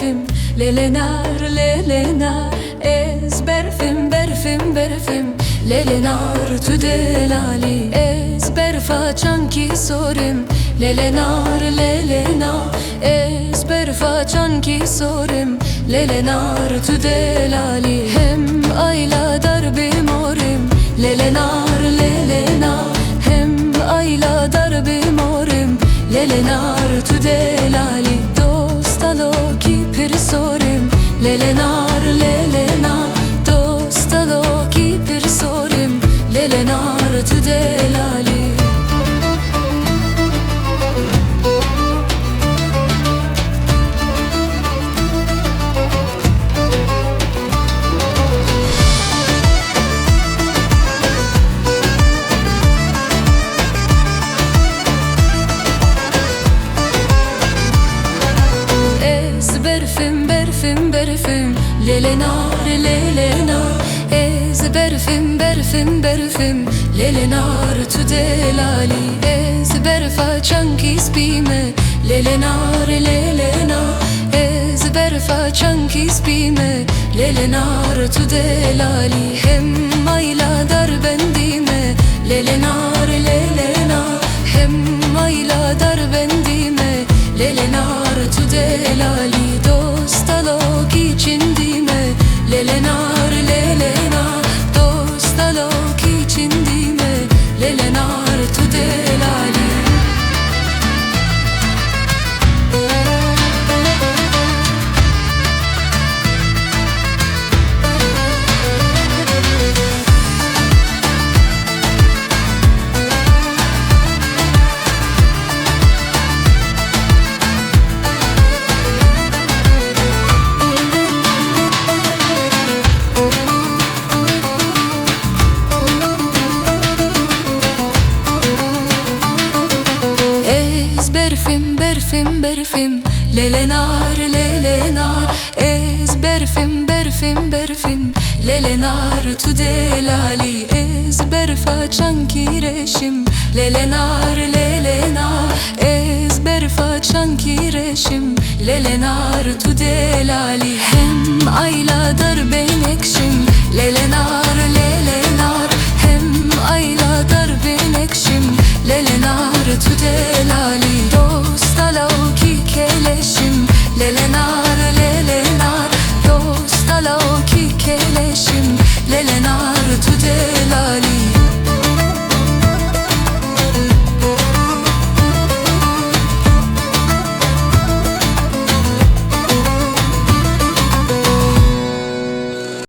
berfim, lelenar, lelenar. Ez berfim, berfim, berfim, lelenar tu delali. Ez berfa çanki sorim, lelenar, lelenar. Ez berfa çanki sorim, lelenar tu delali. Hem ayla darbe morim, lelenar, lelenar. Hem ayla darbe morim, lelenar tu delali. Dostalo ki pir sorim, lelenar, lelenar. Dostalo ki pir sorim, lelenar tu delali. Berfim, berfim, berfim, lelenar, lelenar. Ez berfim, berfim, berfim, lelenar tu delali. Ez berfa çanki spime, lelenar, lelenar. Ez berfa çanki spime, lelenar tu delali. Hem ayla dar bendime, lelenar, lelenar. Hem ayla dar bendime, lelenar tu delali. Dostalo ki çindime, lelenar, lelenar. Dostalo ki çindime, lelenar tu delali. Berfim, berfim, berfim, lelenar, lelenar. Ez berfim, berfim, berfim, lelenar tu delali. Ez berfa çanki reşim, lelenar, lelenar. Ez berfa çanki reşim, lelenar tu delali. Hem ayla dar benekşim, lelenar, lelenar. Hem ayla dar benekşim, lelenar tu delali. Dostalo ki keleşim, lelenar, lelenar. Dostalo ki keleşim, lelenar